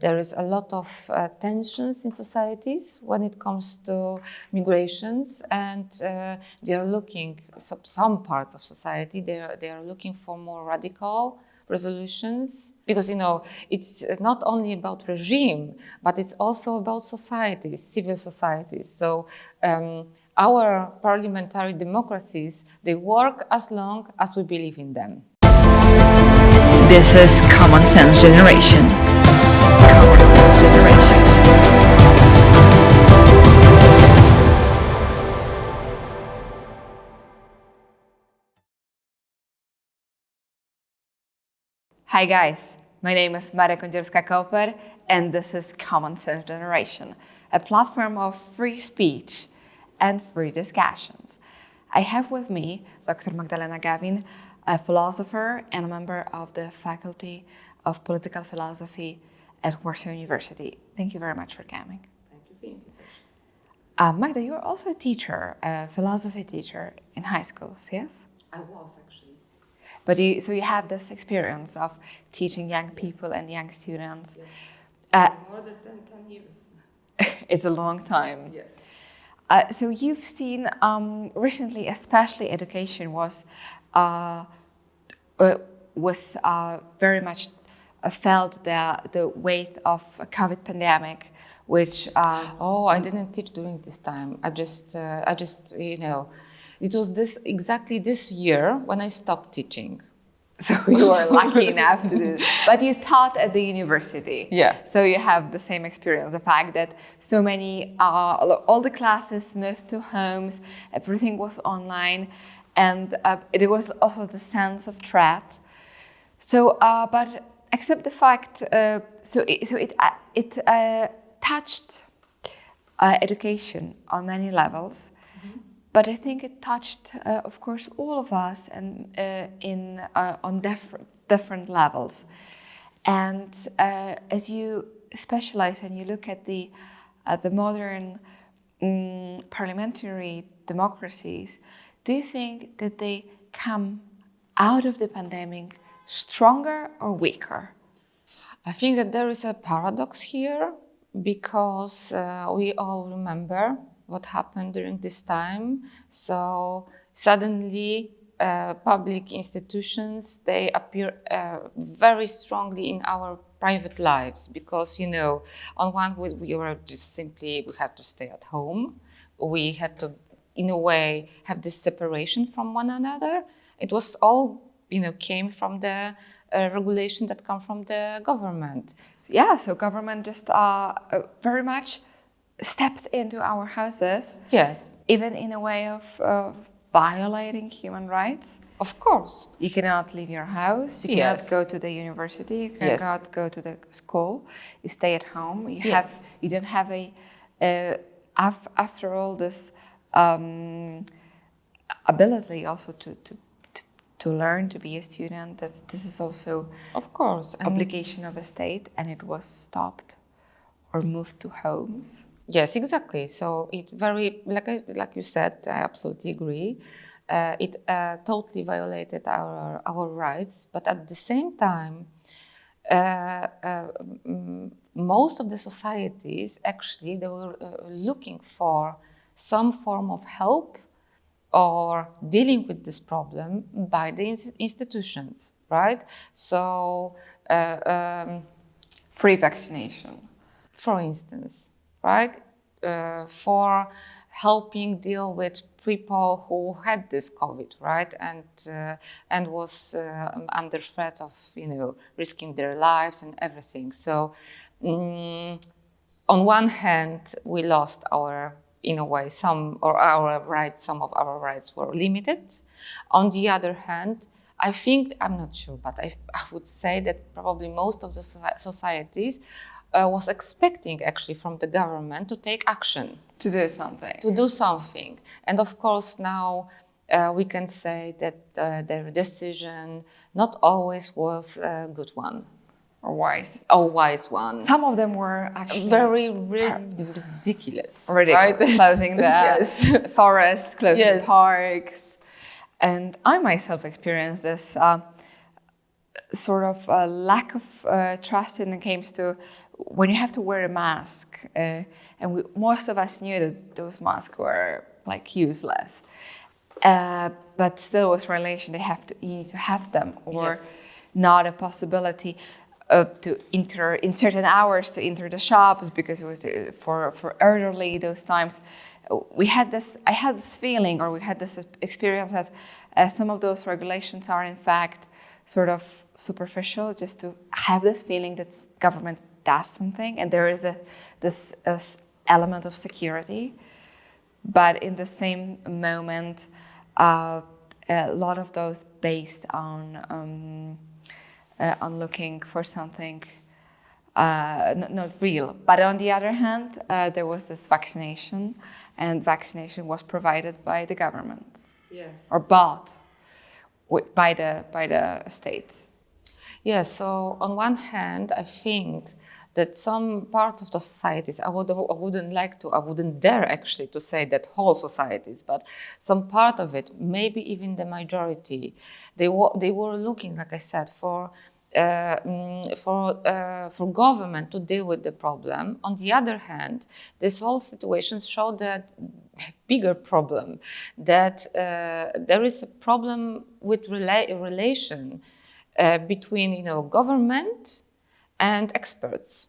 There is a lot of tensions in societies when it comes to migrations, and they are looking, some parts of society, they are looking for more radical resolutions, because it's not only about regime, but it's also about societies, civil societies. So our parliamentary democracies, they work as long as we believe in them. This is Common Sense Generation. Common Sense Generation. Hi guys, my name is Kądzielska-Koper and this is Common Sense Generation, a platform of free speech and free discussions. I have with me Dr. Magdalena Gawin, a philosopher and a member of the Faculty of Political Philosophy at Warsaw University. Thank you very much for coming. Thank you for the invitation. Magda, you're also a teacher, a philosophy teacher in high schools, yes? I was actually. But you have this experience of teaching young people and young students. Yes. More than 10 years. It's a long time. Yes. So you've seen recently, especially education was very much felt the weight of a COVID pandemic, which. I didn't teach during this time. I just it was exactly this year when I stopped teaching. So you were lucky enough to do this. But you taught at the university. Yeah. So you have the same experience, the fact that so many, all the classes moved to homes, everything was online, and it was also the sense of threat. So, but except the fact, it touched education on many levels. Mm-hmm. But I think it touched, of course, all of us and on different levels. And as you specialize and you look at the modern parliamentary democracies, do you think that they come out of the pandemic stronger or weaker? I think that there is a paradox here, because we all remember what happened during this time. So suddenly public institutions, they appear very strongly in our private lives, because on one hand we were just simply, we had to stay at home. We had to, in a way, have this separation from one another. It was all came from the regulation that come from the government. Yeah, so government just very much stepped into our houses. Yes. Even in a way of violating human rights. Of course. You cannot leave your house. You Yes. cannot go to the university. You Yes. cannot go to the school. You stay at home. Yes. You don't have after all this ability also to learn, to be a student. This is also, of course, obligation of a state, and it was stopped or moved to homes. Yes, exactly. So it very, like you said, I absolutely agree. It totally violated our rights, but at the same time, most of the societies actually, they were looking for some form of help or dealing with this problem by the institutions, right? So free vaccination, for instance, right? For helping deal with people who had this COVID, right? And was under threat of, risking their lives and everything. So on one hand, we lost in a way, some of our rights were limited. On the other hand, I think, I'm not sure, but I would say that probably most of the societies was expecting actually from the government to take action. To do something. And of course now we can say that their decision not always was a good one. Or wise. A wise one. Some of them were actually very ridiculous. Right? Closing the yes. forest, closing yes. parks. And I myself experienced this sort of lack of trust when it comes to when you have to wear a mask, and most of us knew that those masks were like useless, but still with relation, you need to have them, or Yes. not a possibility to enter in certain hours to enter the shops because it was for elderly those times. I had this feeling, or we had this experience that some of those regulations are in fact sort of superficial, just to have this feeling that government does something, and there is this element of security. But in the same moment, a lot of those based on looking for something not real. But on the other hand, there was this vaccination, and vaccination was provided by the government. Yes. Or bought by the states. Yes, so on one hand, I think that some parts of the societies, I wouldn't dare actually to say that whole societies, but some part of it, maybe even the majority, they were looking, like I said, for government to deal with the problem. On the other hand, this whole situation showed that bigger problem, that there is a problem with relation between government and experts,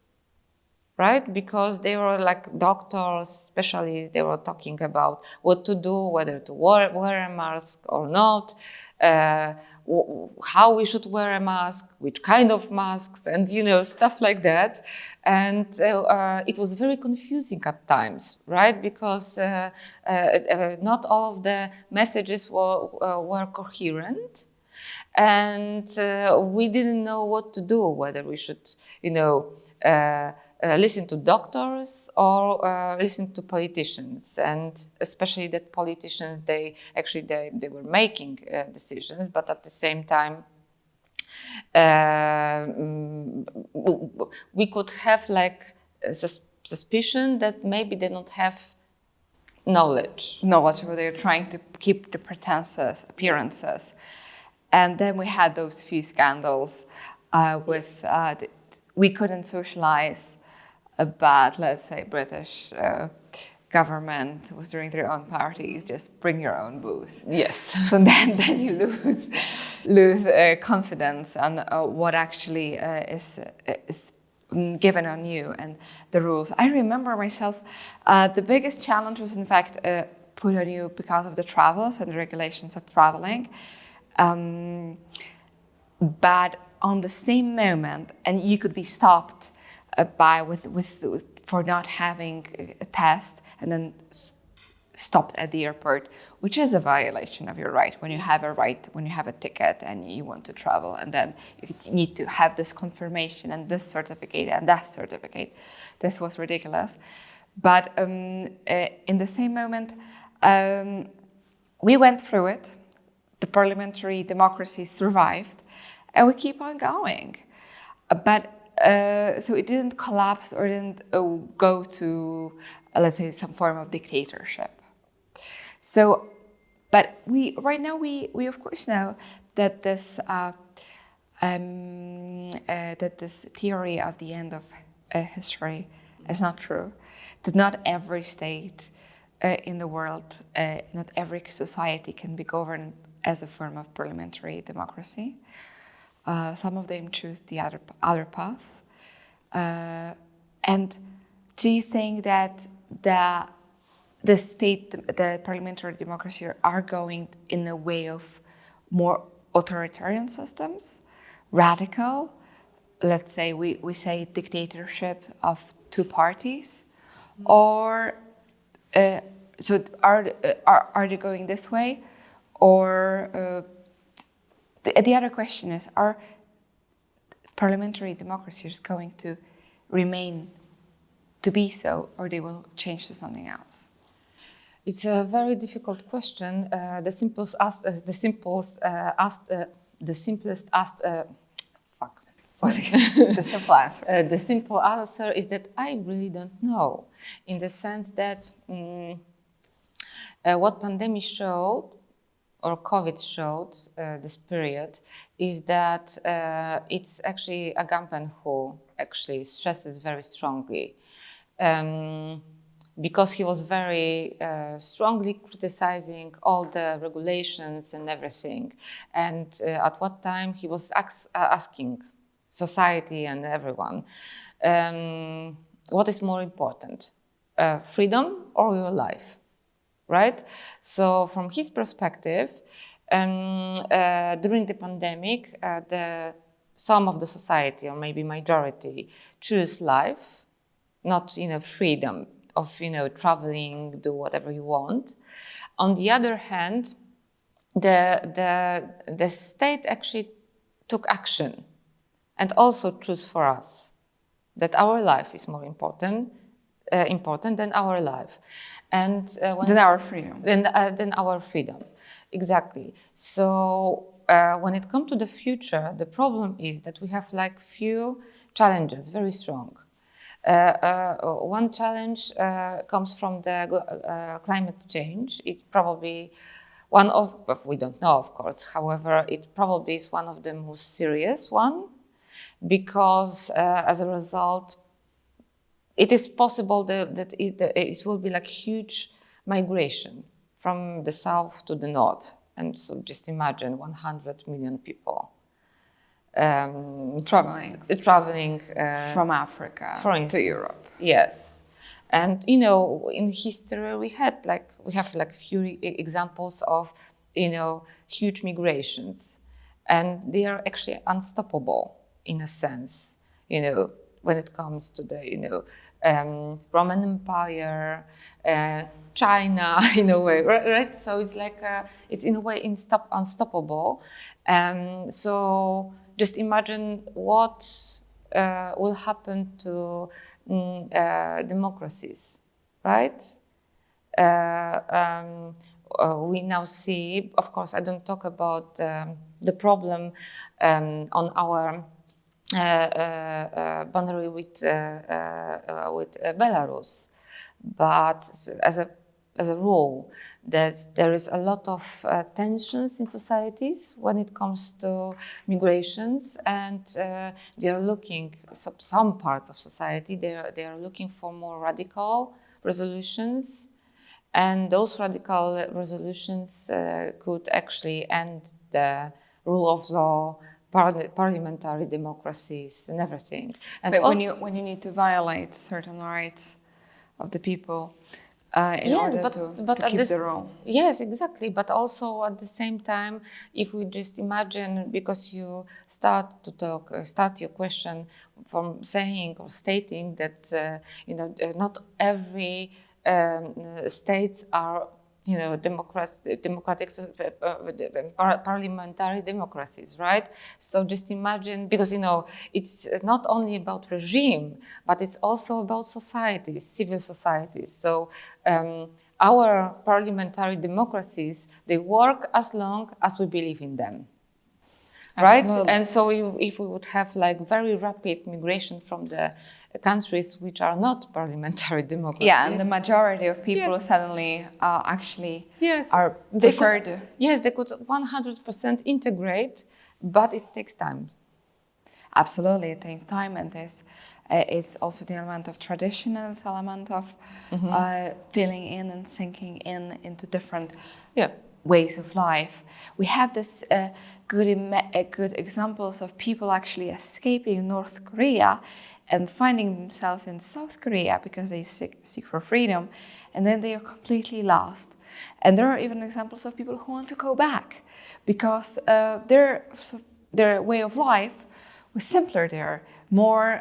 right? Because they were like doctors, specialists, they were talking about what to do, whether to wear a mask or not, how we should wear a mask, which kind of masks, and stuff like that. And it was very confusing at times, right? Because not all of the messages were coherent. And we didn't know what to do, whether we should, listen to doctors or listen to politicians. And especially that politicians, they were making decisions, but at the same time, we could have like a suspicion that maybe they don't have knowledge, where they're trying to keep the pretenses, appearances. And then we had those few scandals with we couldn't socialize, but let's say British government was doing their own parties, just bring your own booze. Yes. So then you lose confidence on what actually is given on you and the rules. I remember myself, the biggest challenge was in fact put on you because of the travels and the regulations of traveling. But on the same moment, and you could be stopped for not having a test, and then stopped at the airport, which is a violation of your right. When you have a ticket and you want to travel, and then you need to have this confirmation and this certificate and that certificate. This was ridiculous. But in the same moment, we went through it. The parliamentary democracy survived, and we keep on going. But so it didn't collapse or didn't go to, let's say, some form of dictatorship. So, but we of course know that this theory of the end of history is not true. That not every state in the world, not every society can be governed as a form of parliamentary democracy. Some of them choose the other path. And do you think that the parliamentary democracy are going in the way of more authoritarian systems, radical? Let's say we say dictatorship of two parties, or so are they going this way? Or the other question is, are parliamentary democracies going to remain to be so, or they will change to something else? It's a very difficult question. The simplest The simple answer is that I really don't know, in the sense that what pandemic showed or COVID showed this period is that it's actually Agamben who actually stresses very strongly. Because he was very strongly criticizing all the regulations and everything. And at what time he was asking society and everyone, what is more important, freedom or your life, right? So from his perspective, during the pandemic, some of the society, or maybe majority, choose life, not freedom of traveling, do whatever you want. On the other hand, the state actually took action and also chose for us that our life is more important than our life, and than our freedom. Than our freedom, exactly. So when it comes to the future, the problem is that we have like few challenges, very strong. One challenge comes from the climate change. It's probably one of, but we don't know, of course. However, it probably is one of the most serious one, because as a result, it is possible that it will be like huge migration from the south to the north. And so just imagine 100 million people traveling from Africa for instance, to Europe. Yes. And in history we have few examples of huge migrations, and they are actually unstoppable in a sense, when it comes to the Roman Empire, China, in a way, right? So it's like it's in a way unstoppable. So just imagine what will happen to democracies, right? We now see, of course, I don't talk about the problem on our boundary with Belarus, but as a rule, that there is a lot of tensions in societies when it comes to migrations, and they are looking, some parts of society, they are looking for more radical resolutions, and those radical resolutions could actually end the rule of law, parliamentary democracies, and everything. And but when you need to violate certain rights of the people in order to keep the role. Yes, exactly. But also at the same time, if we just imagine, because you start your question from saying or stating that not every states are democratic parliamentary democracies, right? So just imagine, because it's not only about regime, but it's also about societies, civil societies. So our parliamentary democracies, they work as long as we believe in them. Absolutely. Right? And so if we would have like very rapid migration from the countries which are not parliamentary democracies. Yeah, and the majority of people suddenly actually are they preferred. They could 100% integrate, but it takes time. Absolutely, it takes time, and it's also the element of tradition, and it's element of filling in and sinking into different ways of life. We have this good examples of people actually escaping North Korea and finding themselves in South Korea because they seek for freedom, and then they are completely lost. And there are even examples of people who want to go back because their way of life was simpler there, more,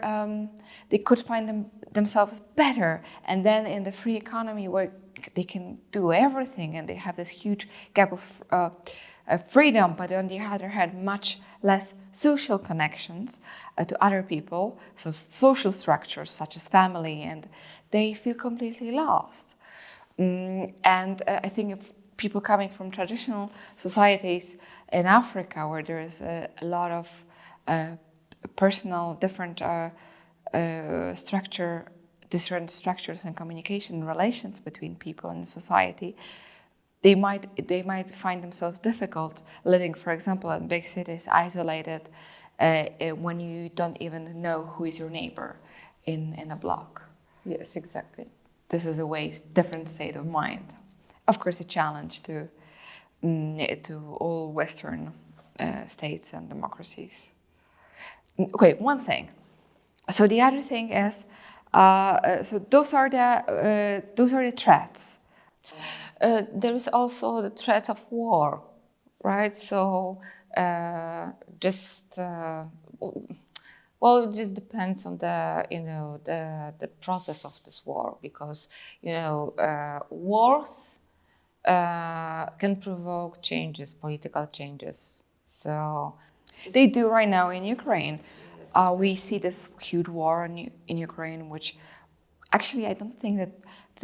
they could find themselves better. And then in the free economy where they can do everything and they have this huge gap of freedom, but on the other hand, much less social connections to other people, so social structures such as family, and they feel completely lost. And I think if people coming from traditional societies in Africa, where there is a lot of personal, different structures and communication relations between people in society, they might find themselves difficult living, for example, in big cities, isolated, when you don't even know who is your neighbor in a block. Yes, exactly. This is a different state of mind. Of course, a challenge to all Western states and democracies. Okay, one thing. So the other thing is, so those are the threats. There is also the threat of war, right? So just well, it just depends on the process of this war, because wars can provoke changes, political changes. So they do right now in Ukraine. We see this huge war in Ukraine, which actually I don't think that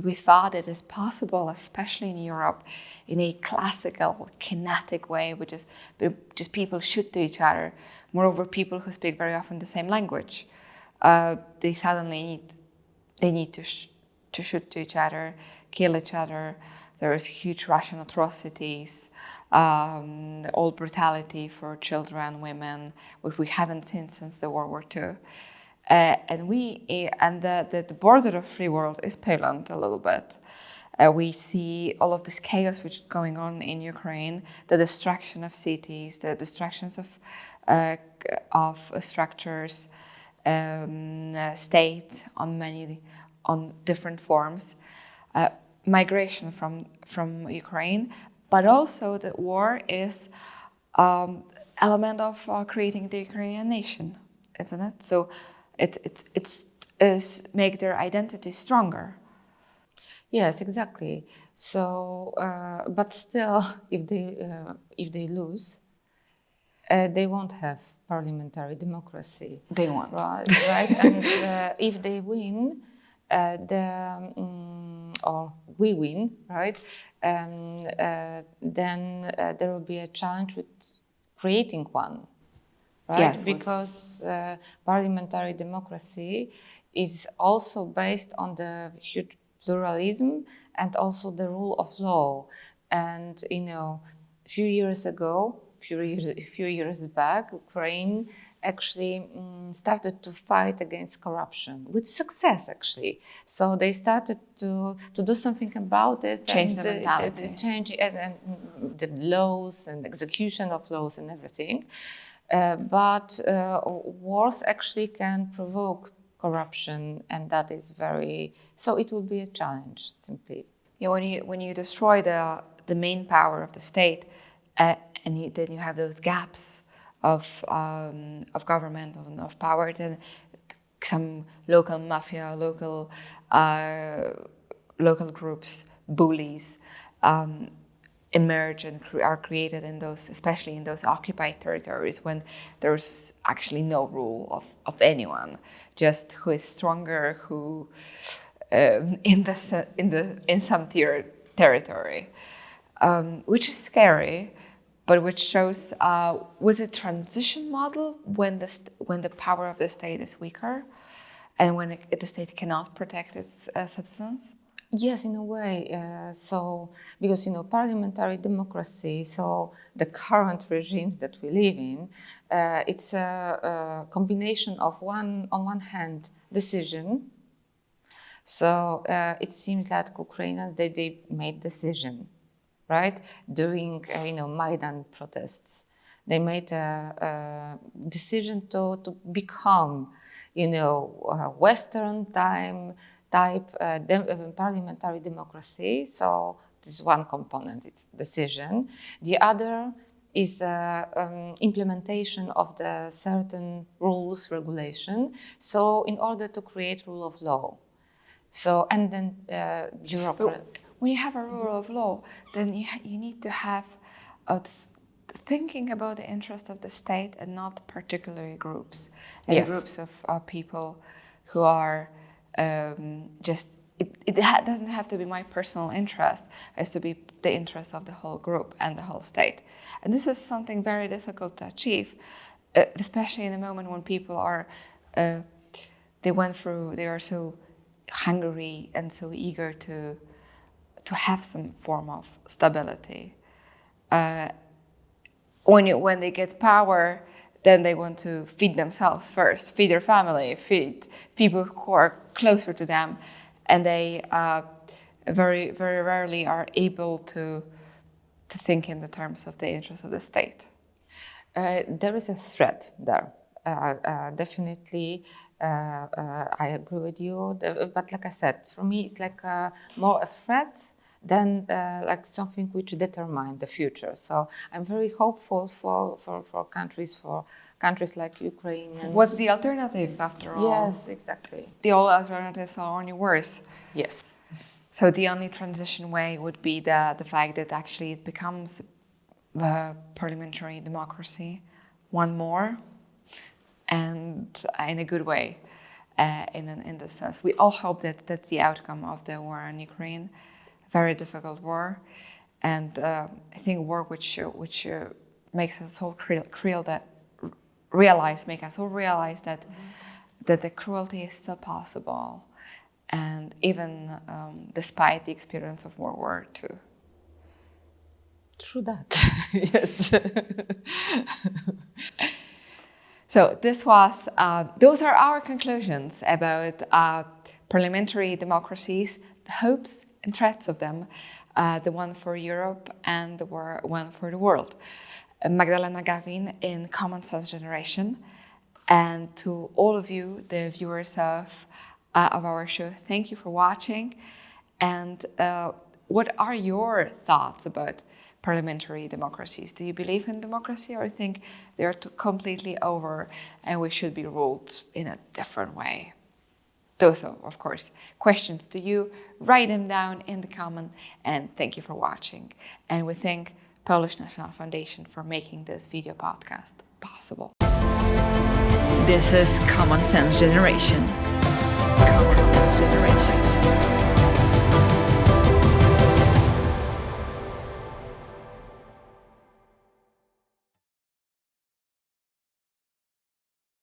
we thought it is possible, especially in Europe, in a classical, kinetic way, which is just people shoot to each other. Moreover, people who speak very often the same language, they suddenly need to shoot to each other, kill each other. There is huge Russian atrocities, all brutality for children, women, which we haven't seen since the World War II. And the border of free world is Poland a little bit. We see all of this chaos which is going on in Ukraine, the destruction of cities, the destructions of structures, state on different forms, migration from Ukraine, but also the war is element of creating the Ukrainian nation, isn't it? So it's make their identity stronger. yes, exactly. So, but still, if they lose, they won't have parliamentary democracy. They won't. Right. And if they win, or we win, right? Then there will be a challenge with creating one, right? Yes, because parliamentary democracy is also based on the huge pluralism and also the rule of law. And a few years back, Ukraine actually started to fight against corruption with success, actually. So they started to do something about it, change the mentality, change and the laws and execution of laws and everything. But wars actually can provoke corruption, and that is so it will be a challenge, simply. Yeah, when you destroy the main power of the state, and then you have those gaps of government, of power, then some local mafia, local groups, bullies, emerge and are created in those, especially in those occupied territories, when there's actually no rule of anyone, just who is stronger, who in some territory, which is scary, but which shows was a transition model when the power of the state is weaker, and when the state cannot protect its citizens. Yes, in a way. So, because parliamentary democracy, so the current regimes that we live in, it's a combination of on one hand, decision. So it seems like Ukrainians they made decision, right? During Maidan protests, they made a decision to become, Western type parliamentary democracy. So this is one component, it's decision. The other is implementation of the certain rules, regulation. So in order to create rule of law. So, and then Europe. But when you have a rule of law, then you need to have thinking about the interest of the state and not particular groups. And yes. Groups of people who are just, it doesn't have to be my personal interest, it has to be the interest of the whole group and the whole state. And this is something very difficult to achieve, especially in a moment when people are, they are so hungry and so eager to to have some form of stability. When they get power, then they want to feed themselves first, feed their family, feed people who are closer to them, and they very, very rarely are able to think in the terms of the interests of the state. There is a threat there. Definitely, I agree with you. But like I said, for me, it's like more a threat than like something which determines the future. So I'm very hopeful for countries like Ukraine. And What's the alternative after all? yes, exactly. The all alternatives are only worse. Yes. So the only transition way would be the fact that actually it becomes parliamentary democracy, one more, and in a good way, in this sense. We all hope that that's the outcome of the war in Ukraine, very difficult war, and I think a war which makes us all realize that the cruelty is still possible, and even despite the experience of World War II. True that. Yes. So those are our conclusions about parliamentary democracies, the hopes and threats of them, the one for Europe and the one for the world. Magdalena Gawin in Common Sense Generation, and to all of you, the viewers of our show, thank you for watching. And what are your thoughts about parliamentary democracies? Do you believe in democracy, or think they're completely over and we should be ruled in a different way? Those are, of course, questions to you. Write them down in the comment, and thank you for watching. And we thank Polish National Foundation for making this video podcast possible. This is Common Sense Generation. Common Sense Generation.